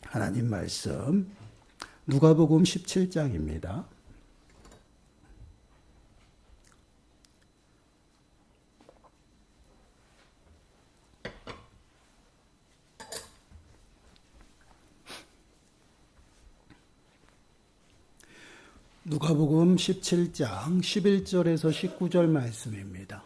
하나님 말씀 누가복음 17장입니다. 누가복음 17장 11절에서 19절 말씀입니다.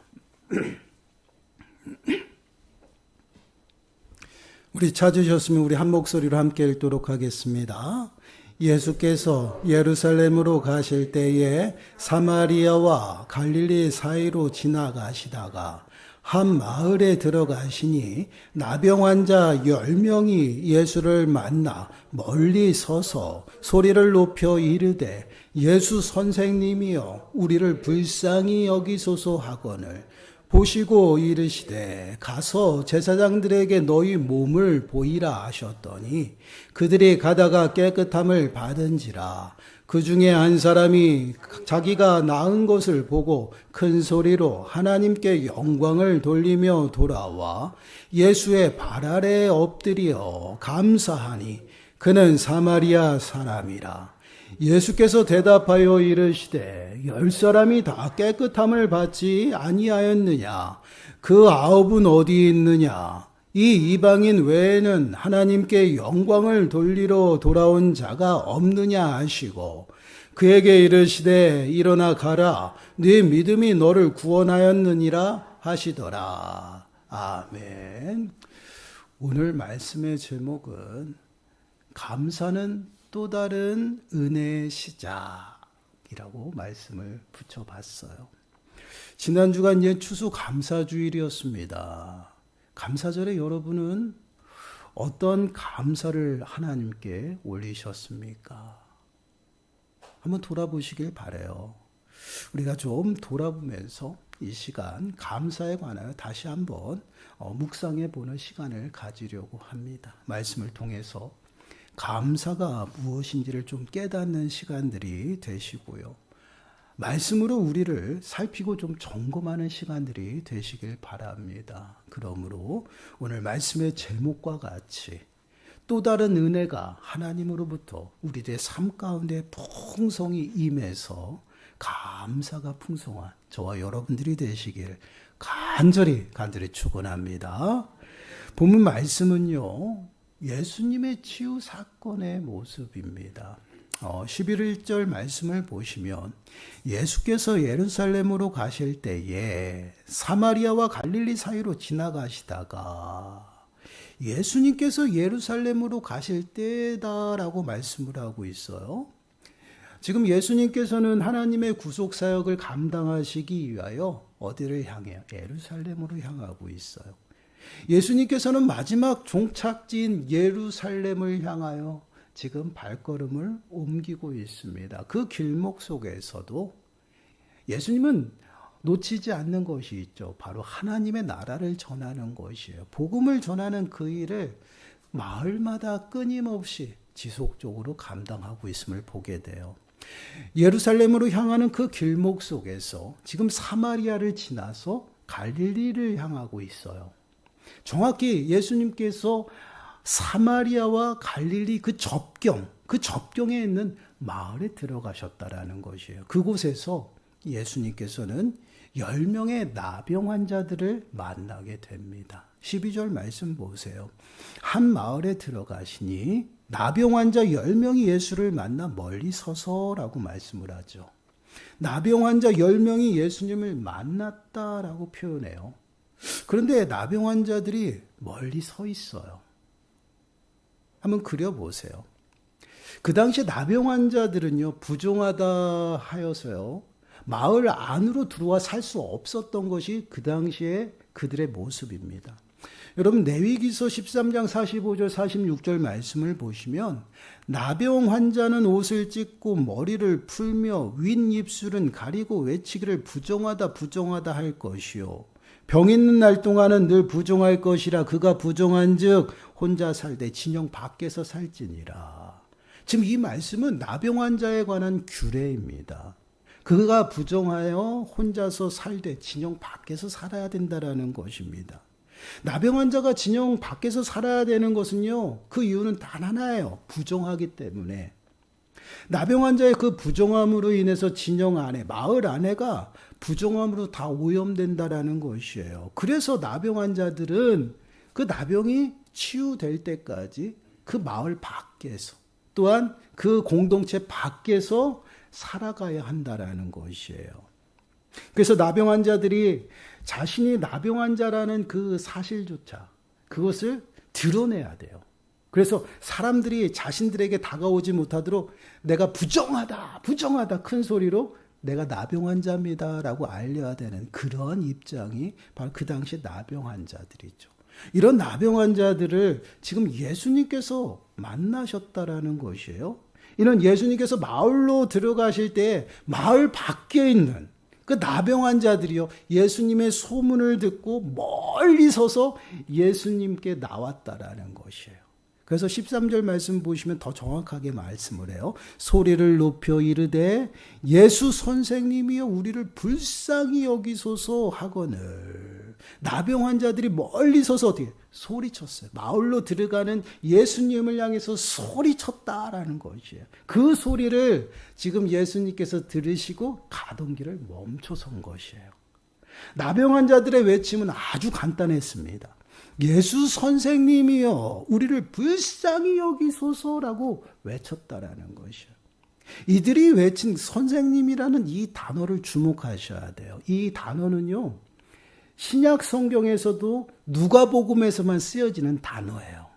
우리 찾으셨으면 우리 한 목소리로 함께 읽도록 하겠습니다. 예수께서 예루살렘으로 가실 때에 사마리아와 갈릴리 사이로 지나가시다가 한 마을에 들어가시니 나병 환자 10명이 예수를 만나 멀리 서서 소리를 높여 이르되 예수 선생님이여 우리를 불쌍히 여기소서 하거늘 보시고 이르시되 가서 제사장들에게 너희 몸을 보이라 하셨더니 그들이 가다가 깨끗함을 받은지라. 그 중에 한 사람이 자기가 나은 것을 보고 큰 소리로 하나님께 영광을 돌리며 돌아와 예수의 발 아래에 엎드려 감사하니 그는 사마리아 사람이라. 예수께서 대답하여 이르시되 10사람이 다 깨끗함을 받지 아니하였느냐? 그 9은 어디 있느냐? 이 이방인 외에는 하나님께 영광을 돌리러 돌아온 자가 없느냐 하시고 그에게 이르시되 일어나 가라. 네 믿음이 너를 구원하였느니라 하시더라. 아멘. 오늘 말씀의 제목은 감사는 또 다른 은혜의 시작이라고 말씀을 붙여봤어요. 지난 주간 추수 감사주일이었습니다. 감사절에 여러분은 어떤 감사를 하나님께 올리셨습니까? 한번 돌아보시길 바라요. 우리가 좀 돌아보면서 이 시간 감사에 관하여 다시 한번 묵상해 보는 시간을 가지려고 합니다. 말씀을 통해서 감사가 무엇인지를 좀 깨닫는 시간들이 되시고요. 말씀으로 우리를 살피고 좀 점검하는 시간들이 되시길 바랍니다. 그러므로 오늘 말씀의 제목과 같이 또 다른 은혜가 하나님으로부터 우리들의 삶 가운데 풍성히 임해서 감사가 풍성한 저와 여러분들이 되시길 간절히 축원합니다. 본문 말씀은요. 예수님의 치유 사건의 모습입니다. 11절 말씀을 보시면 예수께서 예루살렘으로 가실 때에 사마리아와 갈릴리 사이로 지나가시다가 예수님께서 예루살렘으로 가실 때다라고 말씀을 하고 있어요. 지금 예수님께서는 하나님의 구속 사역을 감당하시기 위하여 어디를 향해요? 예루살렘으로 향하고 있어요. 예수님께서는 마지막 종착지인 예루살렘을 향하여 지금 발걸음을 옮기고 있습니다. 그 길목 속에서도 예수님은 놓치지 않는 것이 있죠. 바로 하나님의 나라를 전하는 것이에요. 복음을 전하는 그 일을 마을마다 끊임없이 지속적으로 감당하고 있음을 보게 돼요. 예루살렘으로 향하는 그 길목 속에서 지금 사마리아를 지나서 갈릴리를 향하고 있어요. 정확히 예수님께서 사마리아와 갈릴리 그 접경에 있는 마을에 들어가셨다라는 것이에요. 그곳에서 예수님께서는 10명의 나병 환자들을 만나게 됩니다. 12절 말씀 보세요. 한 마을에 들어가시니 나병 환자 10명이 예수를 만나 멀리 서서라고 말씀을 하죠. 나병 환자 10명이 예수님을 만났다라고 표현해요. 그런데 나병 환자들이 멀리 서 있어요. 한번 그려보세요. 그 당시에 나병 환자들은요, 부정하다 하여서요, 마을 안으로 들어와 살 수 없었던 것이 그 당시에 그들의 모습입니다. 여러분, 레위기서 13장 45절 46절 말씀을 보시면 나병 환자는 옷을 찢고 머리를 풀며 윗입술은 가리고 외치기를 부정하다 할 것이요. 병 있는 날 동안은 늘 부정할 것이라 그가 부정한즉 혼자 살되 진영 밖에서 살지니라. 지금 이 말씀은 나병 환자에 관한 규례입니다. 그가 부정하여 혼자서 살되 진영 밖에서 살아야 된다라는 것입니다. 나병 환자가 진영 밖에서 살아야 되는 것은요, 그 이유는 단 하나예요. 부정하기 때문에. 나병 환자의 그 부정함으로 인해서 진영 안에, 마을 안에가 부정함으로 다 오염된다라는 것이에요. 그래서 나병 환자들은 그 나병이 치유될 때까지 그 마을 밖에서, 또한 그 공동체 밖에서 살아가야 한다라는 것이에요. 그래서 나병 환자들이 자신이 나병 환자라는 그 사실조차, 그것을 드러내야 돼요. 그래서 사람들이 자신들에게 다가오지 못하도록 내가 부정하다 큰 소리로 내가 나병 환자입니다 라고 알려야 되는 그런 입장이 바로 그 당시 나병 환자들이죠. 이런 나병 환자들을 지금 예수님께서 만나셨다라는 것이에요. 이런 예수님께서 마을로 들어가실 때 마을 밖에 있는 그 나병 환자들이요, 예수님의 소문을 듣고 멀리 서서 예수님께 나왔다라는 것이에요. 그래서 13절 말씀 보시면 더 정확하게 말씀을 해요. 소리를 높여 이르되 예수 선생님이여 우리를 불쌍히 여기소서 하거늘. 나병 환자들이 멀리 서서 어떻게 소리쳤어요. 마을로 들어가는 예수님을 향해서 소리쳤다라는 것이에요. 그 소리를 지금 예수님께서 들으시고 가던 길을 멈춰선 것이에요. 나병 환자들의 외침은 아주 간단했습니다. 예수 선생님이여 우리를 불쌍히 여기소서라고 외쳤다라는 것이요. 이들이 외친 선생님이라는 이 단어를 주목하셔야 돼요. 이 단어는요, 신약 성경에서도 누가복음에서만 쓰여지는 단어예요.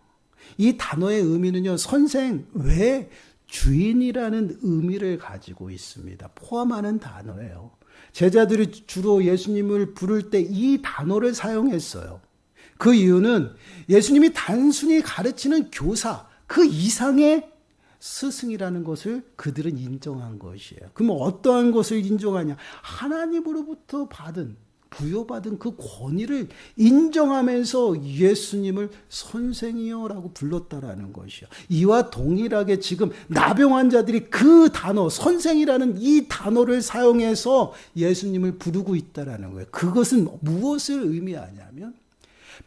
이 단어의 의미는요, 선생 외 주인이라는 의미를 가지고 있습니다. 포함하는 단어예요. 제자들이 주로 예수님을 부를 때 이 단어를 사용했어요. 그 이유는 예수님이 단순히 가르치는 교사, 그 이상의 스승이라는 것을 그들은 인정한 것이에요. 그럼 어떠한 것을 인정하냐? 하나님으로부터 부여받은 그 권위를 인정하면서 예수님을 선생이여라고 불렀다라는 것이요. 이와 동일하게 지금 나병 환자들이 그 단어, 선생이라는 이 단어를 사용해서 예수님을 부르고 있다라는 거예요. 그것은 무엇을 의미하냐면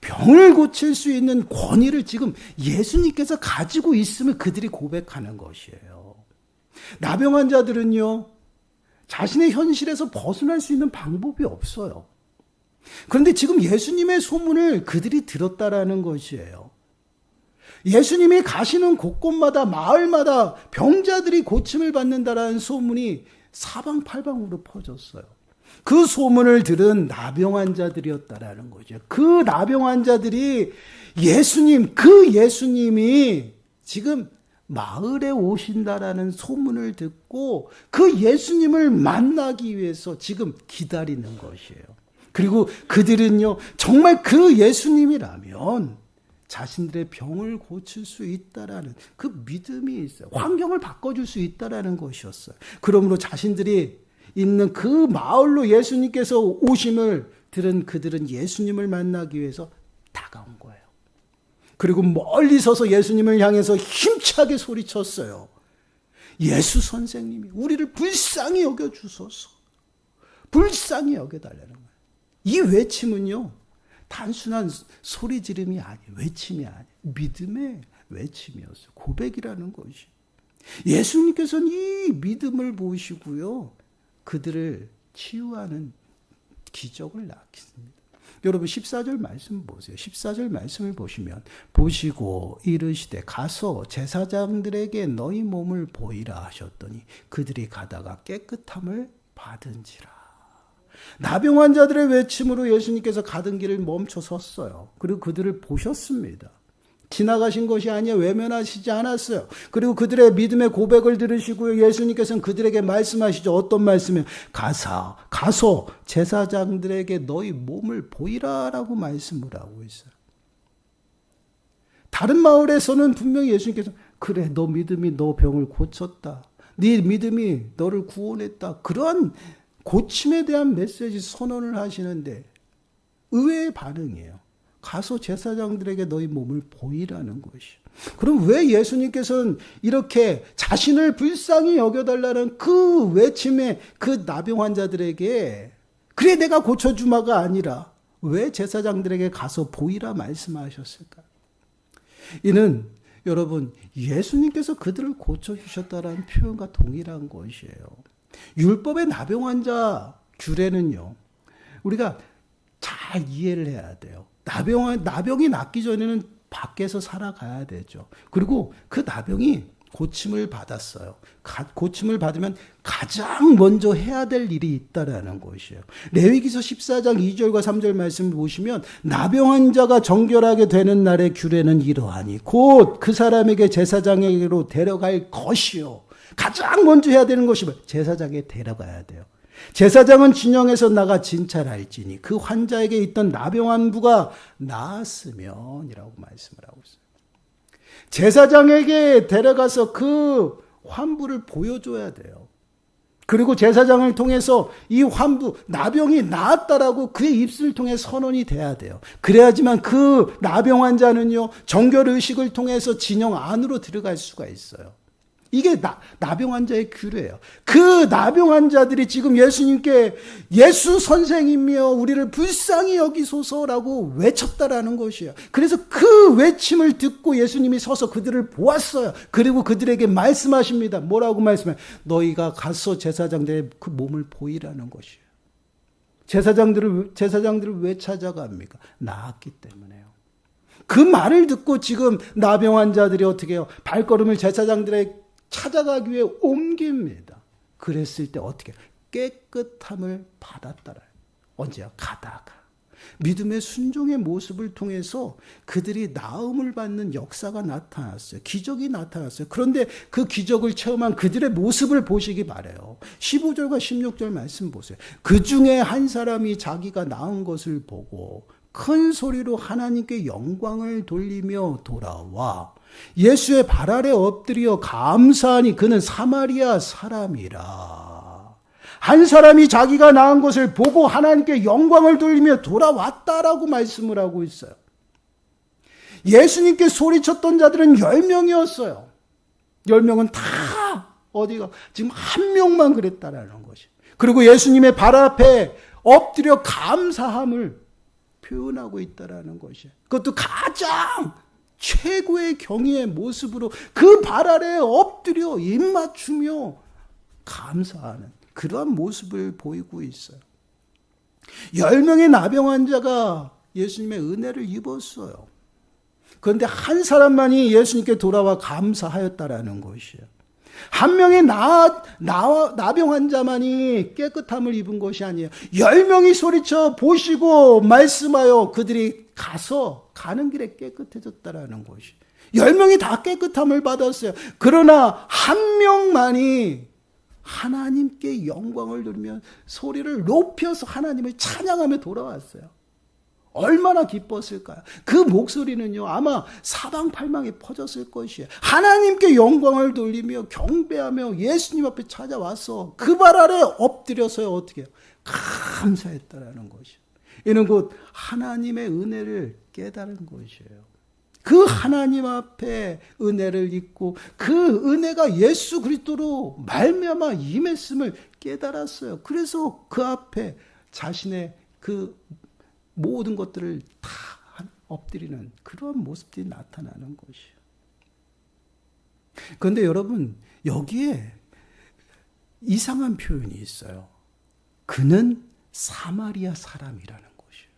병을 고칠 수 있는 권위를 지금 예수님께서 가지고 있음을 그들이 고백하는 것이에요. 나병 환자들은요, 자신의 현실에서 벗어날 수 있는 방법이 없어요. 그런데 지금 예수님의 소문을 그들이 들었다라는 것이에요. 예수님이 가시는 곳곳마다 마을마다 병자들이 고침을 받는다라는 소문이 사방팔방으로 퍼졌어요. 그 소문을 들은 나병 환자들이었다라는 거죠. 그 나병 환자들이 그 예수님이 지금 마을에 오신다라는 소문을 듣고 그 예수님을 만나기 위해서 지금 기다리는 것이에요. 그리고 그들은요, 정말 그 예수님이라면 자신들의 병을 고칠 수 있다라는 그 믿음이 있어요. 환경을 바꿔줄 수 있다라는 것이었어요. 그러므로 자신들이 있는 그 마을로 예수님께서 오심을 들은 그들은 예수님을 만나기 위해서 다가온 거예요. 그리고 멀리 서서 예수님을 향해서 힘차게 소리쳤어요. 예수 선생님이 우리를 불쌍히 여겨주소서. 불쌍히 여겨달라는 거예요. 이 외침은요, 단순한 소리 지름이 아니에요. 외침이 아니에요. 믿음의 외침이었어요. 고백이라는 것이. 예수님께서는 이 믿음을 보시고요, 그들을 치유하는 기적을 낳겠습니다. 여러분 14절 말씀 보세요. 14절 말씀을 보시면 보시고 이르시되 가서 제사장들에게 너희 몸을 보이라 하셨더니 그들이 가다가 깨끗함을 받은지라. 나병 환자들의 외침으로 예수님께서 가던 길을 멈춰 섰어요. 그리고 그들을 보셨습니다. 지나가신 것이 아니라 외면하시지 않았어요. 그리고 그들의 믿음의 고백을 들으시고요, 예수님께서는 그들에게 말씀하시죠. 어떤 말씀이에요? 가서 제사장들에게 너희 몸을 보이라라고 말씀을 하고 있어요. 다른 마을에서는 분명히 예수님께서 그래, 너 믿음이 너 병을 고쳤다. 네 믿음이 너를 구원했다. 그런 고침에 대한 메시지 선언을 하시는데 의외의 반응이에요. 가서 제사장들에게 너희 몸을 보이라는 것이. 그럼 왜 예수님께서는 이렇게 자신을 불쌍히 여겨달라는 그 외침에 그 나병 환자들에게 그래 내가 고쳐주마가 아니라 왜 제사장들에게 가서 보이라 말씀하셨을까? 이는 여러분 예수님께서 그들을 고쳐주셨다라는 표현과 동일한 것이에요. 율법의 나병환자 규례는요, 우리가 잘 이해를 해야 돼요. 나병이 낫기 전에는 밖에서 살아가야 되죠. 그리고 그 나병이 고침을 받았어요. 고침을 받으면 가장 먼저 해야 될 일이 있다라는 것이에요. 레위기서 14장 2절과 3절 말씀을 보시면 나병 환자가 정결하게 되는 날의 규례는 이러하니 곧 그 사람에게 제사장에게로 데려갈 것이요. 가장 먼저 해야 되는 것이 제사장에 데려가야 돼요. 제사장은 진영에서 나가 진찰할지니 그 환자에게 있던 나병환부가 나았으면이라고 말씀을 하고 있어요. 제사장에게 데려가서 그 환부를 보여줘야 돼요. 그리고 제사장을 통해서 이 환부, 나병이 나았다라고 그의 입술을 통해 선언이 돼야 돼요. 그래야지만 그 나병 환자는요, 정결의식을 통해서 진영 안으로 들어갈 수가 있어요. 이게 나병 환자의 규례예요. 그 나병 환자들이 지금 예수님께 예수 선생이며 우리를 불쌍히 여기소서라고 외쳤다라는 것이에요. 그래서 그 외침을 듣고 예수님이 서서 그들을 보았어요. 그리고 그들에게 말씀하십니다. 뭐라고 말씀해요? 너희가 가서 제사장들의 그 몸을 보이라는 것이에요. 제사장들을 왜 찾아갑니까? 나았기 때문에요. 그 말을 듣고 지금 나병 환자들이 어떻게 해요? 발걸음을 제사장들의 찾아가기 위해 옮깁니다. 그랬을 때 어떻게? 깨끗함을 받았더라. 언제요? 가다가. 믿음의 순종의 모습을 통해서 그들이 나음을 받는 역사가 나타났어요. 기적이 나타났어요. 그런데 그 기적을 체험한 그들의 모습을 보시기 바라요. 15절과 16절 말씀 보세요. 그 중에 한 사람이 자기가 나은 것을 보고 큰 소리로 하나님께 영광을 돌리며 돌아와 예수의 발 아래 엎드려 감사하니 그는 사마리아 사람이라. 한 사람이 자기가 낳은 것을 보고 하나님께 영광을 돌리며 돌아왔다라고 말씀을 하고 있어요. 예수님께 소리쳤던 자들은 10명이었어요. 10명은 다 어디가 지금 한 명만 그랬다라는 것이. 그리고 예수님의 발 앞에 엎드려 감사함을 표현하고 있다라는 것이. 그것도 가장 최고의 경의의 모습으로 그 발 아래에 엎드려 입 맞추며 감사하는 그러한 모습을 보이고 있어요. 10명의 나병 환자가 예수님의 은혜를 입었어요. 그런데 한 사람만이 예수님께 돌아와 감사하였다라는 것이에요. 한 명의 나병 환자만이 깨끗함을 입은 것이 아니에요. 10명이 소리쳐 보시고 말씀하여 그들이 가는 길에 깨끗해졌다라는 것이. 10명이 다 깨끗함을 받았어요. 그러나 한 명만이 하나님께 영광을 돌리며 소리를 높여서 하나님을 찬양하며 돌아왔어요. 얼마나 기뻤을까요? 그 목소리는요, 아마 사방팔방에 퍼졌을 것이에요. 하나님께 영광을 돌리며 경배하며 예수님 앞에 찾아와서 그 발 아래 엎드려서 어떻게 해요? 감사했다라는 것이에요. 이는 곧 하나님의 은혜를 깨달은 것이에요. 그 하나님 앞에 은혜를 입고 그 은혜가 예수 그리스도로 말미암아 임했음을 깨달았어요. 그래서 그 앞에 자신의 그 모든 것들을 다 엎드리는 그런 모습들이 나타나는 것이에요. 그런데 여러분, 여기에 이상한 표현이 있어요. 그는 사마리아 사람이라는 것이에요.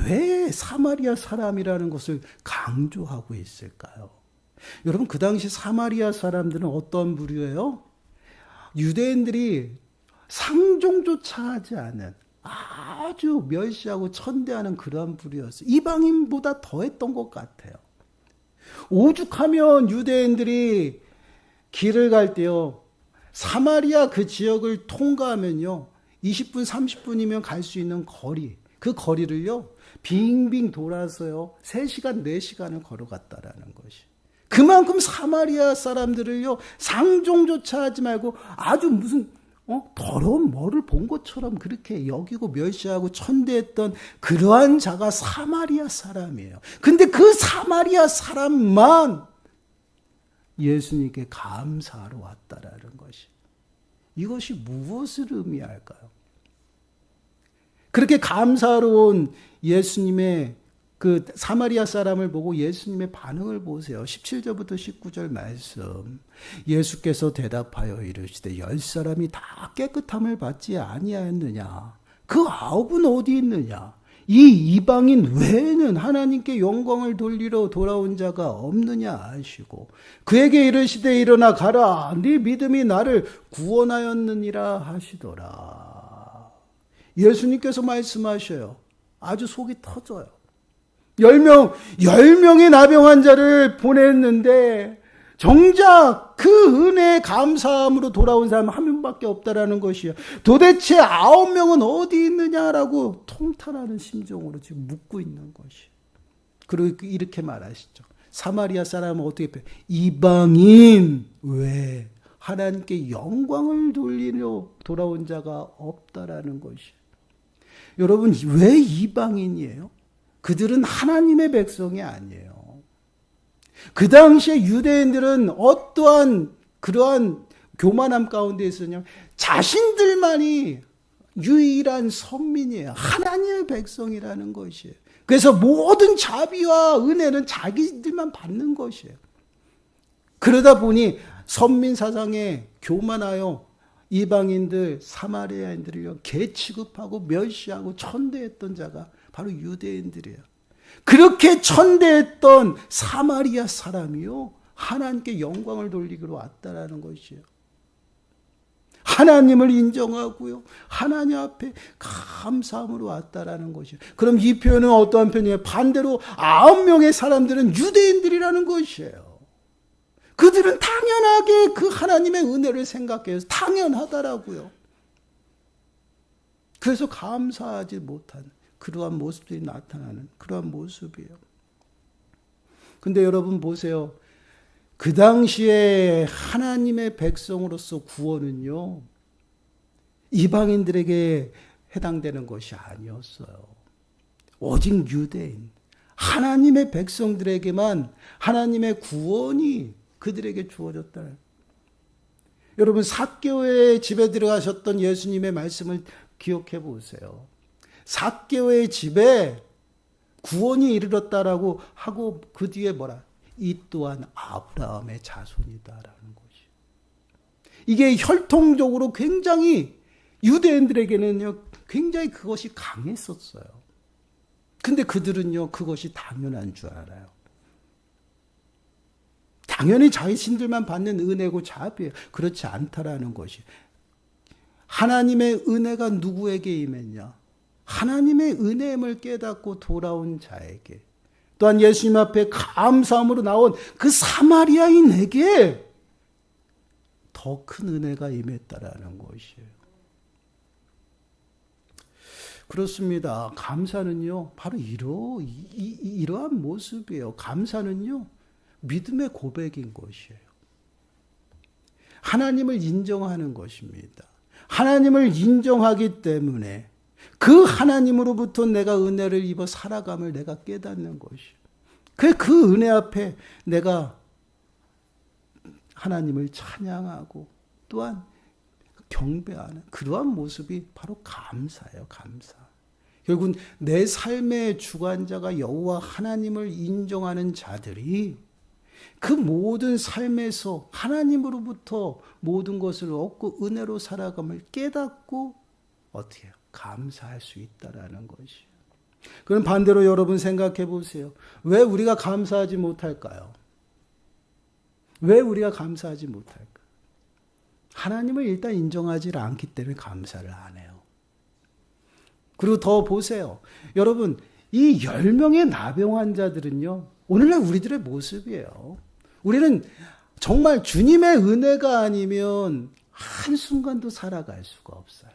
왜 사마리아 사람이라는 것을 강조하고 있을까요? 여러분, 그 당시 사마리아 사람들은 어떤 부류예요? 유대인들이 상종조차 하지 않은 아주 멸시하고 천대하는 그러한 부류였어요. 이방인보다 더했던 것 같아요. 오죽하면 유대인들이 길을 갈 때요, 사마리아 그 지역을 통과하면요, 20분, 30분이면 갈 수 있는 거리, 그 거리를요, 빙빙 돌아서요, 3시간, 4시간을 걸어갔다라는 것이. 그만큼 사마리아 사람들을요, 상종조차 하지 말고 아주 무슨 더러운 뭐를 본 것처럼 그렇게 여기고 멸시하고 천대했던 그러한 자가 사마리아 사람이에요. 근데 그 사마리아 사람만 예수님께 감사하러 왔다라는 것이. 이것이 무엇을 의미할까요? 그렇게 감사로운 예수님의 그 사마리아 사람을 보고 예수님의 반응을 보세요. 17절부터 19절 말씀. 예수께서 대답하여 이르시되 10사람이 다 깨끗함을 받지 아니하였느냐? 그 9은 어디 있느냐? 이 이방인 외에는 하나님께 영광을 돌리러 돌아온 자가 없느냐 하시고 그에게 이르시되 일어나 가라. 네 믿음이 나를 구원하였느니라 하시더라. 예수님께서 말씀하셔요. 아주 속이 터져요. 10명의 나병 환자를 보냈는데 정작 그 은혜에 감사함으로 돌아온 사람 한 명밖에 없다라는 것이요. 도대체 9명은 어디 있느냐라고 통탄하는 심정으로 지금 묻고 있는 것이에요. 그리고 이렇게 말하시죠. 사마리아 사람은 어떻게 표현해요? 이방인 외에 하나님께 영광을 돌리려 돌아온 자가 없다라는 것이에요. 여러분, 왜 이방인이에요? 그들은 하나님의 백성이 아니에요. 그 당시에 유대인들은 어떠한 그러한 교만함 가운데 있었냐면 자신들만이 유일한 선민이에요. 하나님의 백성이라는 것이에요. 그래서 모든 자비와 은혜는 자기들만 받는 것이에요. 그러다 보니 선민 사상에 교만하여 이방인들, 사마리아인들을 개 취급하고 멸시하고 천대했던 자가 바로 유대인들이에요. 그렇게 천대했던 사마리아 사람이요, 하나님께 영광을 돌리기로 왔다라는 것이에요. 하나님을 인정하고요, 하나님 앞에 감사함으로 왔다라는 것이에요. 그럼 이 표현은 어떠한 표현이에요? 반대로 9명의 사람들은 유대인들이라는 것이에요. 그들은 당연하게 그 하나님의 은혜를 생각해요. 당연하다라고요. 그래서 감사하지 못하는 그러한 모습들이 나타나는 그러한 모습이에요. 근데 여러분 보세요. 그 당시에 하나님의 백성으로서 구원은요, 이방인들에게 해당되는 것이 아니었어요. 오직 유대인, 하나님의 백성들에게만 하나님의 구원이 그들에게 주어졌다. 여러분, 삭개오의 집에 들어가셨던 예수님의 말씀을 기억해 보세요. 삭개오의 집에 구원이 이르렀다라고 하고 그 뒤에 뭐라? 이 또한 아브라함의 자손이다라는 것이. 이게 혈통적으로 굉장히 유대인들에게는요, 굉장히 그것이 강했었어요. 근데 그들은요, 그것이 당연한 줄 알아요. 당연히 자신들만 받는 은혜고 자비예요. 그렇지 않다라는 것이. 하나님의 은혜가 누구에게 임했냐? 하나님의 은혜임을 깨닫고 돌아온 자에게, 또한 예수님 앞에 감사함으로 나온 그 사마리아인에게 더 큰 은혜가 임했다라는 것이에요. 그렇습니다. 감사는요, 바로 이러한 모습이에요. 감사는요, 믿음의 고백인 것이에요. 하나님을 인정하는 것입니다. 하나님을 인정하기 때문에 그 하나님으로부터 내가 은혜를 입어 살아감을 내가 깨닫는 것이에요. 그 은혜 앞에 내가 하나님을 찬양하고 또한 경배하는 그러한 모습이 바로 감사예요. 감사. 결국은 내 삶의 주관자가 여호와 하나님을 인정하는 자들이 그 모든 삶에서 하나님으로부터 모든 것을 얻고 은혜로 살아감을 깨닫고 어떻게 해요? 감사할 수 있다라는 것이에요. 그럼 반대로 여러분 생각해 보세요. 왜 우리가 감사하지 못할까요? 왜 우리가 감사하지 못할까? 하나님을 일단 인정하지 않기 때문에 감사를 안 해요. 그리고 더 보세요. 여러분, 이 10명의 나병 환자들은요, 오늘날 우리들의 모습이에요. 우리는 정말 주님의 은혜가 아니면 한순간도 살아갈 수가 없어요.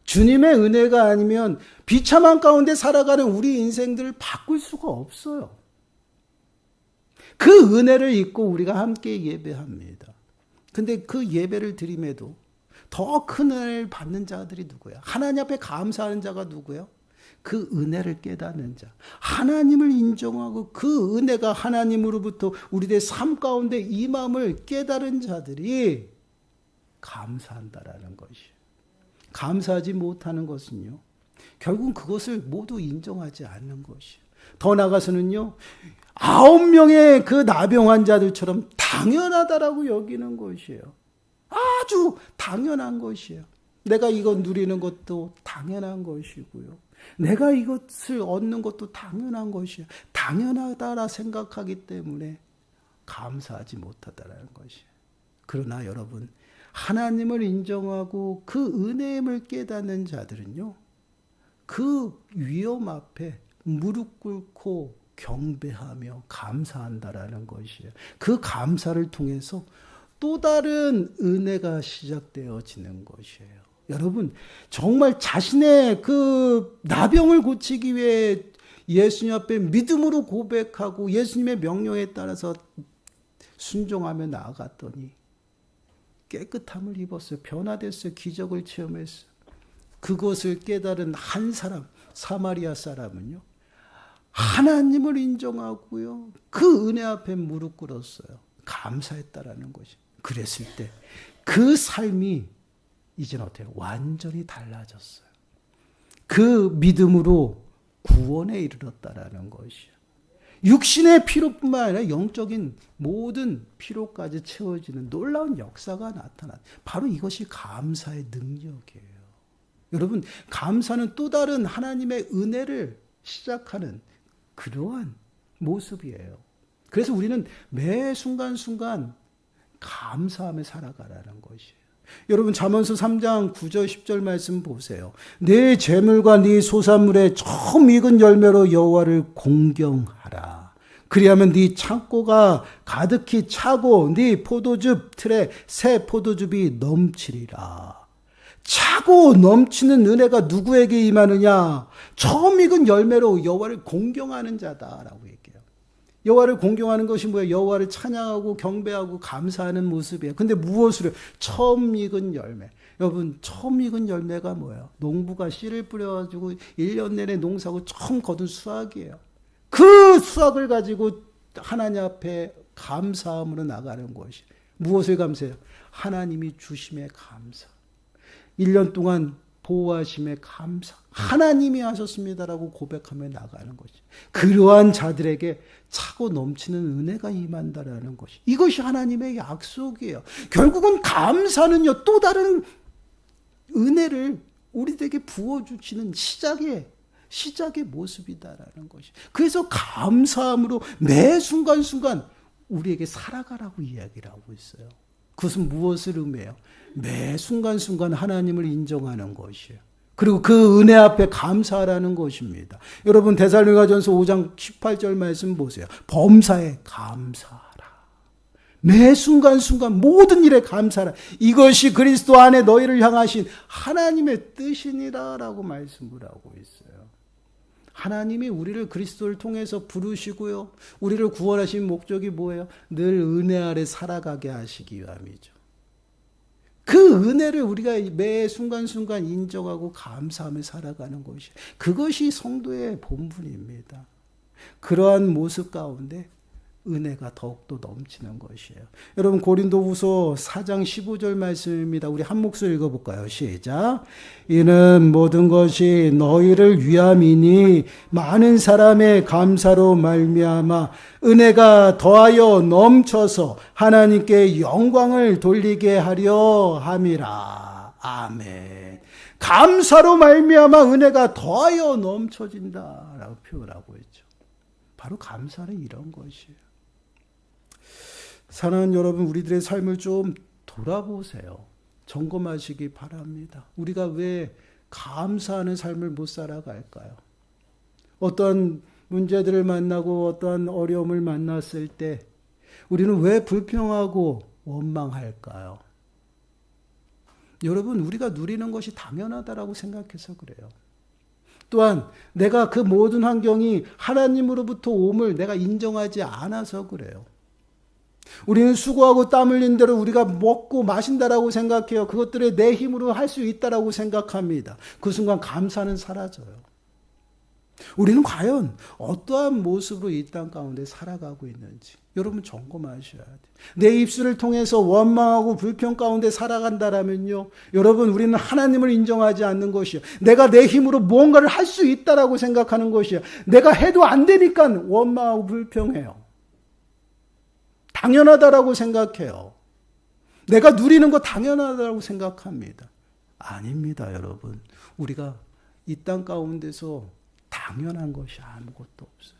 주님의 은혜가 아니면 비참한 가운데 살아가는 우리 인생들을 바꿀 수가 없어요. 그 은혜를 잊고 우리가 함께 예배합니다. 근데 그 예배를 드림에도 더 큰 은혜를 받는 자들이 누구야? 하나님 앞에 감사하는 자가 누구예요? 그 은혜를 깨닫는 자. 하나님을 인정하고 그 은혜가 하나님으로부터 우리의 삶 가운데 임함을 깨달은 자들이 감사한다라는 것이에요. 감사하지 못하는 것은요, 결국은 그것을 모두 인정하지 않는 것이에요. 더 나아가서는요, 9명의 그 나병 환자들처럼 당연하다라고 여기는 것이에요. 아주 당연한 것이에요. 내가 이것 누리는 것도 당연한 것이고요. 내가 이것을 얻는 것도 당연한 것이에요. 당연하다라 생각하기 때문에 감사하지 못하다라는 것이에요. 그러나 여러분, 하나님을 인정하고 그 은혜임을 깨닫는 자들은요, 그 위험 앞에 무릎 꿇고 경배하며 감사한다라는 것이에요. 그 감사를 통해서 또 다른 은혜가 시작되어지는 것이에요. 여러분, 정말 자신의 그 나병을 고치기 위해 예수님 앞에 믿음으로 고백하고 예수님의 명령에 따라서 순종하며 나아갔더니 깨끗함을 입었어요. 변화됐어요. 기적을 체험했어요. 그것을 깨달은 한 사람, 사마리아 사람은요, 하나님을 인정하고요, 그 은혜 앞에 무릎 꿇었어요. 감사했다라는 것이. 그랬을 때 그 삶이 이제는 어때요? 완전히 달라졌어요. 그 믿음으로 구원에 이르렀다라는 것이요. 육신의 피로뿐만 아니라 영적인 모든 피로까지 채워지는 놀라운 역사가 나타난, 바로 이것이 감사의 능력이에요. 여러분, 감사는 또 다른 하나님의 은혜를 시작하는 그러한 모습이에요. 그래서 우리는 매 순간순간 감사하며 살아가라는 것이에요. 여러분, 잠언서 3장 9절 10절 말씀 보세요. 네 재물과 네 소산물의 처음 익은 열매로 여호와를 공경하라. 그리하면 네 창고가 가득히 차고 네 포도즙 틀에 새 포도즙이 넘치리라. 차고 넘치는 은혜가 누구에게 임하느냐? 처음 익은 열매로 여호와를 공경하는 자다라고 얘기해요. 여호와를 공경하는 것이 뭐예요? 여호와를 찬양하고 경배하고 감사하는 모습이에요. 근데 무엇으로? 처음 익은 열매. 여러분, 처음 익은 열매가 뭐예요? 농부가 씨를 뿌려가지고 1년 내내 농사하고 처음 거둔 수확이에요. 그 수확을 가지고 하나님 앞에 감사함으로 나가는 것이. 무엇을 감사해요? 하나님이 주심에 감사. 1년 동안 보호하심에 감사. 하나님이 하셨습니다라고 고백하며 나가는 것이. 그러한 자들에게 차고 넘치는 은혜가 임한다라는 것이. 이것이 하나님의 약속이에요. 결국은 감사는요, 또 다른 은혜를 우리들에게 부어주시는 시작의 모습이다라는 것이. 그래서 감사함으로 매 순간순간 우리에게 살아가라고 이야기를 하고 있어요. 그것은 무엇을 의미해요? 매 순간순간 하나님을 인정하는 것이에요. 그리고 그 은혜 앞에 감사하라는 것입니다. 여러분, 데살로니가전서 5장 18절 말씀 보세요. 범사에 감사하라. 매 순간순간 모든 일에 감사하라. 이것이 그리스도 안에 너희를 향하신 하나님의 뜻이니라라고 말씀을 하고 있어요. 하나님이 우리를 그리스도를 통해서 부르시고요, 우리를 구원하신 목적이 뭐예요? 늘 은혜 아래 살아가게 하시기 위함이죠. 그 은혜를 우리가 매 순간순간 인정하고 감사하며 살아가는 것이, 그것이 성도의 본분입니다. 그러한 모습 가운데 은혜가 더욱더 넘치는 것이에요. 여러분, 고린도후서 4장 15절 말씀입니다. 우리 한 목소리 읽어볼까요? 시작. 이는 모든 것이 너희를 위함이니 많은 사람의 감사로 말미암아 은혜가 더하여 넘쳐서 하나님께 영광을 돌리게 하려 함이라. 아멘. 감사로 말미암아 은혜가 더하여 넘쳐진다라고 표현하고 있죠. 바로 감사는 이런 것이에요. 사랑하는 여러분, 우리들의 삶을 좀 돌아보세요. 점검하시기 바랍니다. 우리가 왜 감사하는 삶을 못 살아갈까요? 어떤 문제들을 만나고 어떤 어려움을 만났을 때 우리는 왜 불평하고 원망할까요? 여러분, 우리가 누리는 것이 당연하다라고 생각해서 그래요. 또한 내가 그 모든 환경이 하나님으로부터 옴을 내가 인정하지 않아서 그래요. 우리는 수고하고 땀 흘린 대로 우리가 먹고 마신다라고 생각해요. 그것들을 내 힘으로 할 수 있다라고 생각합니다. 그 순간 감사는 사라져요. 우리는 과연 어떠한 모습으로 이 땅 가운데 살아가고 있는지, 여러분 점검하셔야 돼요. 내 입술을 통해서 원망하고 불평 가운데 살아간다라면요, 여러분 우리는 하나님을 인정하지 않는 것이요, 내가 내 힘으로 무언가를 할 수 있다라고 생각하는 것이요, 내가 해도 안 되니까 원망하고 불평해요. 당연하다라고 생각해요. 내가 누리는 거 당연하다고 생각합니다. 아닙니다, 여러분. 우리가 이 땅 가운데서 당연한 것이 아무것도 없어요.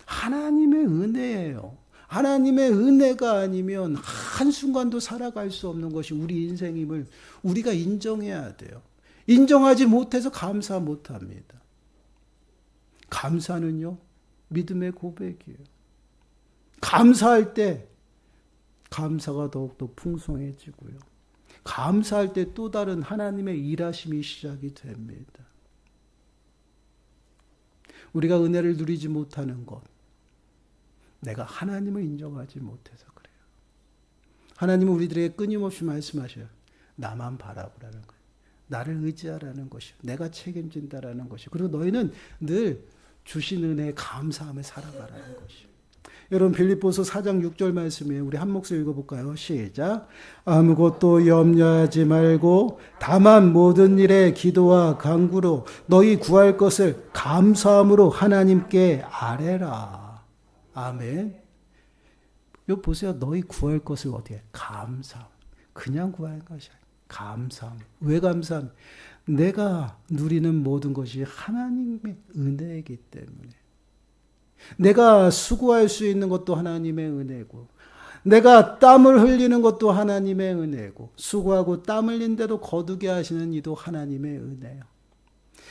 하나님의 은혜예요. 하나님의 은혜가 아니면 한순간도 살아갈 수 없는 것이 우리 인생임을 우리가 인정해야 돼요. 인정하지 못해서 감사 못합니다. 감사는요, 믿음의 고백이에요. 감사할 때 감사가 더욱더 풍성해지고요, 감사할 때 또 다른 하나님의 일하심이 시작이 됩니다. 우리가 은혜를 누리지 못하는 것, 내가 하나님을 인정하지 못해서 그래요. 하나님은 우리들에게 끊임없이 말씀하셔요. 나만 바라보라는 거예요. 나를 의지하라는 것이요, 내가 책임진다라는 것이요, 그리고 너희는 늘 주신 은혜에 감사하며 살아가라는 것이요. 여러분 빌립보서 4장 6절 말씀이에요. 우리 한 목소리 읽어볼까요? 시작. 아무것도 염려하지 말고 다만 모든 일에 기도와 간구로 너희 구할 것을 감사함으로 하나님께 아뢰라. 아멘. 여기 보세요. 너희 구할 것을 어떻게? 감사함. 그냥 구할 것이 아니라 감사함. 왜 감사함? 내가 누리는 모든 것이 하나님의 은혜이기 때문에. 내가 수고할 수 있는 것도 하나님의 은혜고, 내가 땀을 흘리는 것도 하나님의 은혜고, 수고하고 땀 흘린데도 거두게 하시는 이도 하나님의 은혜요.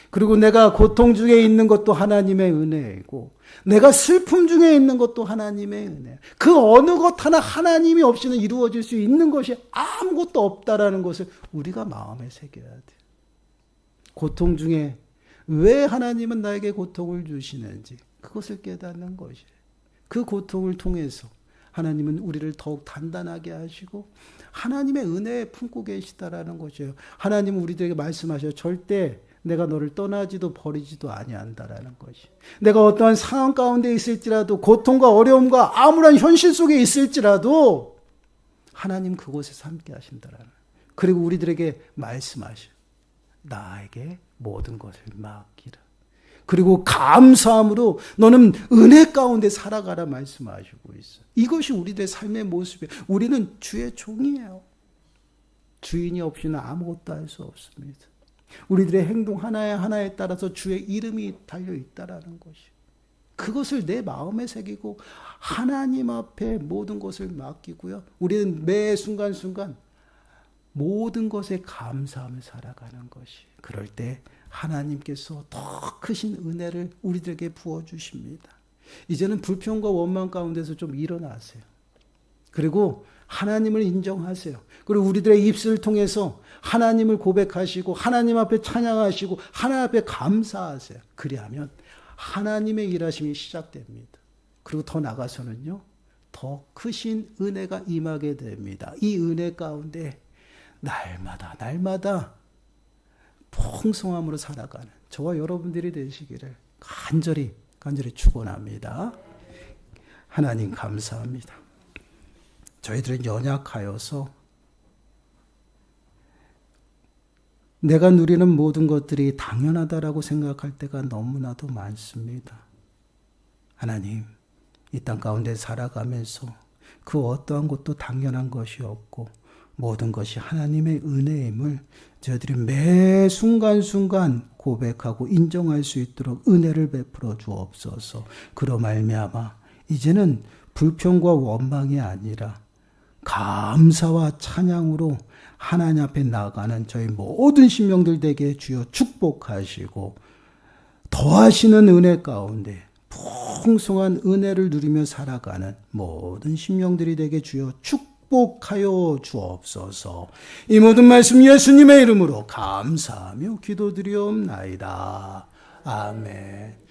그리고 내가 고통 중에 있는 것도 하나님의 은혜이고, 내가 슬픔 중에 있는 것도 하나님의 은혜예요. 그 어느 것 하나 하나님이 없이는 이루어질 수 있는 것이 아무것도 없다라는 것을 우리가 마음에 새겨야 돼요. 고통 중에 왜 하나님은 나에게 고통을 주시는지 그것을 깨닫는 것이에요. 그 고통을 통해서 하나님은 우리를 더욱 단단하게 하시고 하나님의 은혜에 품고 계시다라는 것이에요. 하나님은 우리들에게 말씀하셔요. 절대 내가 너를 떠나지도 버리지도 아니한다라는 것이. 내가 어떠한 상황 가운데 있을지라도, 고통과 어려움과 아무런 현실 속에 있을지라도 하나님 그곳에서 함께 하신다라는. 그리고 우리들에게 말씀하셔요. 나에게 모든 것을 맡기라. 그리고 감사함으로 너는 은혜 가운데 살아가라 말씀하시고 있어요. 이것이 우리들의 삶의 모습이에요. 우리는 주의 종이에요. 주인이 없이는 아무것도 할 수 없습니다. 우리들의 행동 하나하나에 따라서 주의 이름이 달려있다라는 것이. 그것을 내 마음에 새기고 하나님 앞에 모든 것을 맡기고요. 우리는 매 순간순간 모든 것에 감사하며 살아가는 것이. 그럴 때 하나님께서 더 크신 은혜를 우리들에게 부어주십니다. 이제는 불평과 원망 가운데서 좀 일어나세요. 그리고 하나님을 인정하세요. 그리고 우리들의 입술을 통해서 하나님을 고백하시고 하나님 앞에 찬양하시고 하나님 앞에 감사하세요. 그리하면 하나님의 일하심이 시작됩니다. 그리고 더 나가서는요, 더 크신 은혜가 임하게 됩니다. 이 은혜 가운데 날마다 풍성함으로 살아가는 저와 여러분들이 되시기를 간절히 축원합니다. 하나님 감사합니다. 저희들은 연약하여서 내가 누리는 모든 것들이 당연하다라고 생각할 때가 너무나도 많습니다. 하나님, 이 땅 가운데 살아가면서 그 어떠한 것도 당연한 것이 없고 모든 것이 하나님의 은혜임을 저희들이 매 순간순간 고백하고 인정할 수 있도록 은혜를 베풀어 주옵소서. 그로 말미암아 이제는 불평과 원망이 아니라 감사와 찬양으로 하나님 앞에 나가는 저희 모든 심령들 되게 주여 축복하시고 더하시는 은혜 가운데 풍성한 은혜를 누리며 살아가는 모든 심령들이 되게 주여 축복하여 주옵소서. 이 모든 말씀 예수님의 이름으로 감사하며 기도드리옵나이다. 아멘.